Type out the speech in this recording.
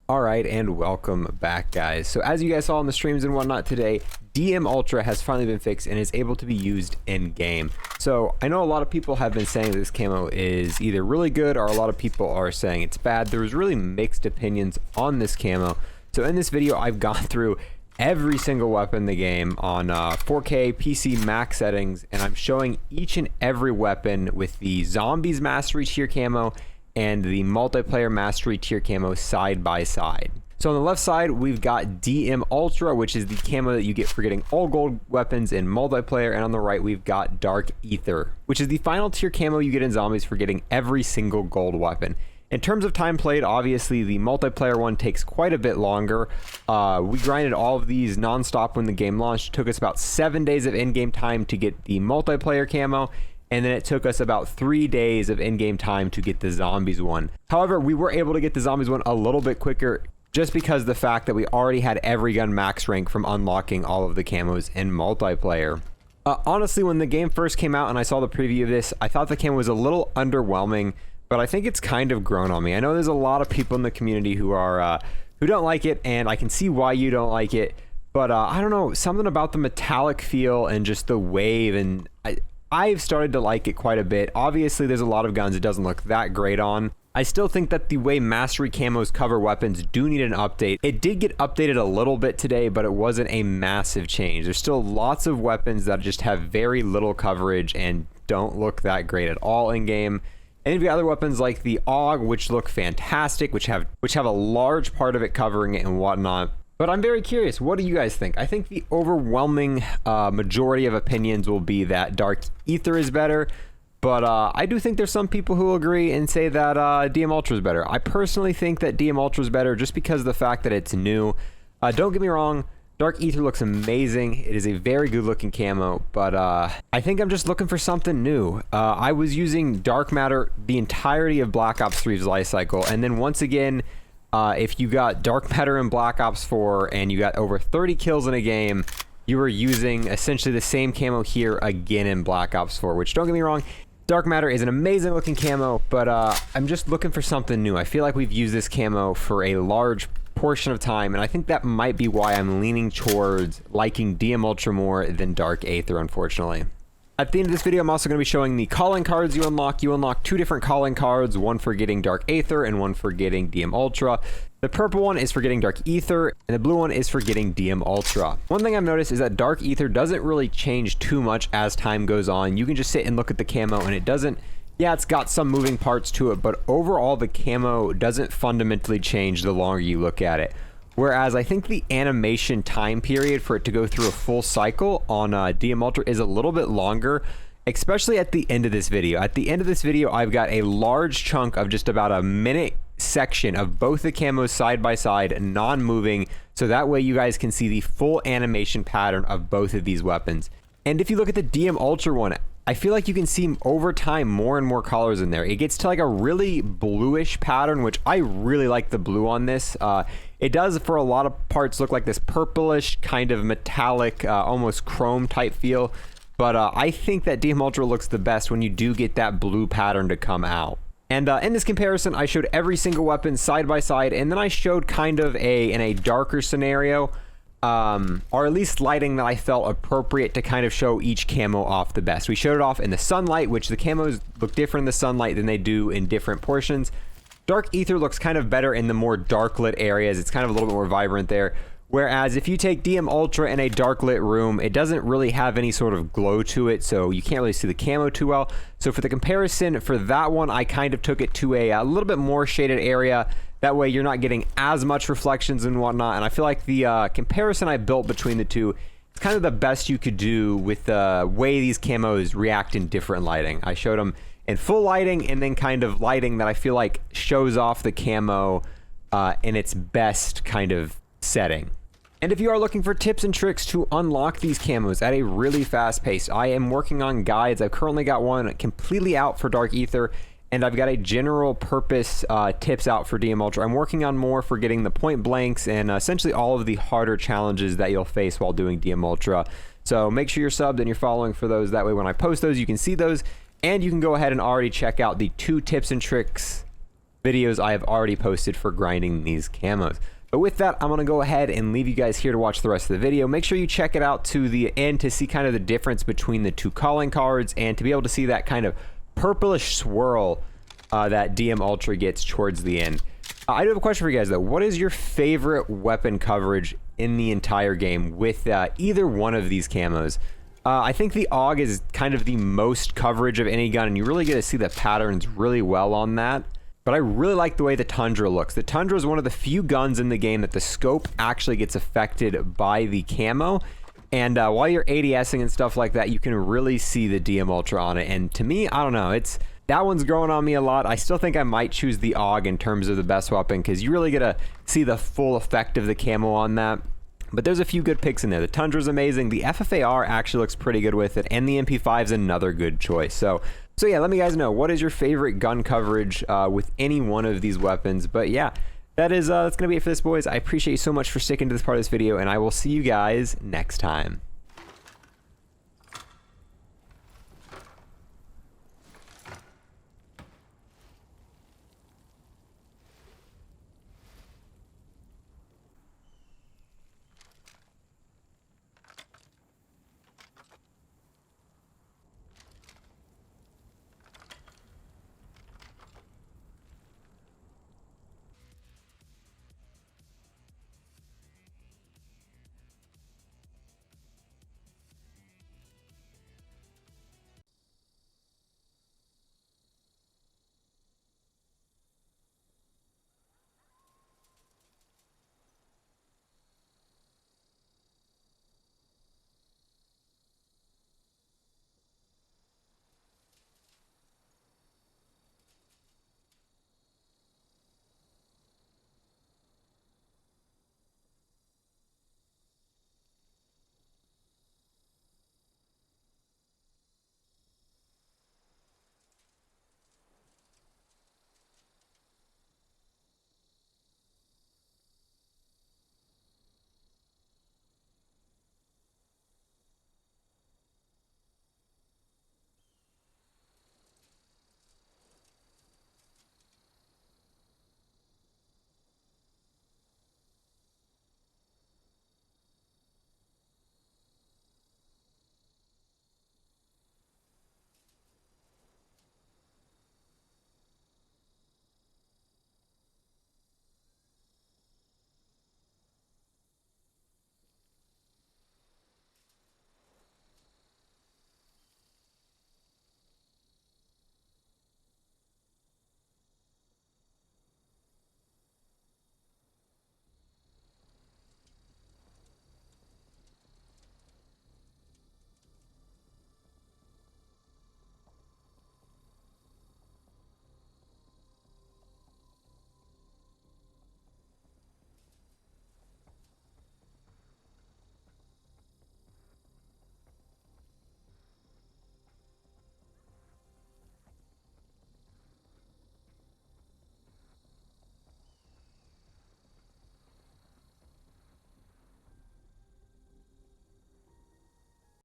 Alright, and welcome back, guys. So as you guys saw on the streams and whatnot today, DM Ultra has finally been fixed and is able to be used in game. So I know a lot of people have been saying this camo is either really good or a lot of people are saying it's bad. There's really mixed opinions on this camo. So in this video, I've gone through every single weapon in the game on 4K PC max settings, and I'm showing each and every weapon with the Zombies Mastery tier camo and the multiplayer mastery tier camo side by side. So on the left side, we've got DM Ultra, which is the camo that you get for getting all gold weapons in multiplayer, and on the right, we've got Dark Aether, which is the final tier camo you get in Zombies for getting every single gold weapon. In terms of time played, obviously the multiplayer one takes quite a bit longer. We grinded all of these non-stop when the game launched. It took us about 7 days of in-game time to get the multiplayer camo, and then it took us about 3 days of in-game time to get the Zombies one. However, we were able to get the Zombies one a little bit quicker just because of the fact that we already had every gun max rank from unlocking all of the camos in multiplayer. Honestly, when the game first came out and I saw the preview of this, I thought the camo was a little underwhelming, but I think it's kind of grown on me. I know there's a lot of people in the community who are who don't like it, and I can see why you don't like it, but I don't know, something about the metallic feel and just the wave, and I've started to like it quite a bit. Obviously, there's a lot of guns it doesn't look that great on. I still think that the way mastery camos cover weapons do need an update. It did get updated a little bit today, but it wasn't a massive change. There's still lots of weapons that just have very little coverage and don't look that great at all in game. And you've got other weapons like the AUG, which look fantastic, which have a large part of it covering it and whatnot. But I'm very curious, what do you guys think? I think the overwhelming majority of opinions will be that Dark Aether is better, but I do think there's some people who will agree and say that DM Ultra is better. I personally think that DM Ultra is better just because of the fact that it's new. Don't get me wrong, Dark Aether looks amazing. It is a very good looking camo, but I think I'm just looking for something new. I was using Dark Matter the entirety of Black Ops 3's life cycle, and then once again, if you got Dark Matter in Black Ops 4 and you got over 30 kills in a game, you were using essentially the same camo here again in Black Ops 4, which, don't get me wrong, Dark Matter is an amazing looking camo, but I'm just looking for something new. I feel like we've used this camo for a large portion of time, and I think that might be why I'm leaning towards liking DM Ultra more than Dark Aether, unfortunately. At the end of this video, I'm also going to be showing the calling cards you unlock. You unlock 2 different calling cards, one for getting Dark Aether and one for getting DM Ultra. The purple one is for getting Dark Aether, and the blue one is for getting DM Ultra. One thing I've noticed is that Dark Aether doesn't really change too much as time goes on. You can just sit and look at the camo, and it doesn't, yeah, it's got some moving parts to it, but overall the camo doesn't fundamentally change the longer you look at it. Whereas I think the animation time period for it to go through a full cycle on DM Ultra is a little bit longer, especially at the end of this video. At the end of this video, I've got a large chunk of just about a minute section of both the camos side by side, non-moving, so that way you guys can see the full animation pattern of both of these weapons. And if you look at the DM Ultra one, I feel like you can see over time more and more colors in there. It gets to like a really bluish pattern, which I really like the blue on this. It does, for a lot of parts, look like this purplish kind of metallic, almost chrome type feel. But I think that DM Ultra looks the best when you do get that blue pattern to come out. And in this comparison, I showed every single weapon side by side, and then I showed kind of in a darker scenario, or at least lighting that I felt appropriate to kind of show each camo off the best. We showed it off in the sunlight, which the camos look different in the sunlight than they do in different portions. Dark Aether looks kind of better in the more dark lit areas. It's kind of a little bit more vibrant there. Whereas if you take DM Ultra in a dark lit room, it doesn't really have any sort of glow to it, so you can't really see the camo too well. So for the comparison for that one, I kind of took it to a little bit more shaded area. That way you're not getting as much reflections and whatnot. And I feel like the comparison I built between the two is kind of the best you could do with the way these camos react in different lighting. I showed them in full lighting and then kind of lighting that I feel like shows off the camo in its best kind of setting. And if you are looking for tips and tricks to unlock these camos at a really fast pace, I am working on guides. I've currently got one completely out for Dark Aether, and I've got a general purpose tips out for DM Ultra. I'm working on more for getting the point blanks and essentially all of the harder challenges that you'll face while doing DM Ultra. So make sure you're subbed and you're following for those. That way when I post those, you can see those, and you can go ahead and already check out the 2 tips and tricks videos I have already posted for grinding these camos. But with that, I'm going to go ahead and leave you guys here to watch the rest of the video. Make sure you check it out to the end to see kind of the difference between the two calling cards and to be able to see that kind of purplish swirl that DM Ultra gets towards the end. I do have a question for you guys though. What is your favorite weapon coverage in the entire game with either one of these camos? I think the AUG is kind of the most coverage of any gun, and you really get to see the patterns really well on that. But I really like the way the Tundra looks. The Tundra is one of the few guns in the game that the scope actually gets affected by the camo. And while you're ADSing and stuff like that, you can really see the DM Ultra on it. And to me, I don't know, that one's growing on me a lot. I still think I might choose the AUG in terms of the best weapon because you really get to see the full effect of the camo on that. But there's a few good picks in there. The Tundra's amazing. The FFAR actually looks pretty good with it. And the MP5 is another good choice. So yeah, let me guys know, what is your favorite gun coverage with any one of these weapons? But yeah, that's going to be it for this, boys. I appreciate you so much for sticking to this part of this video, and I will see you guys next time.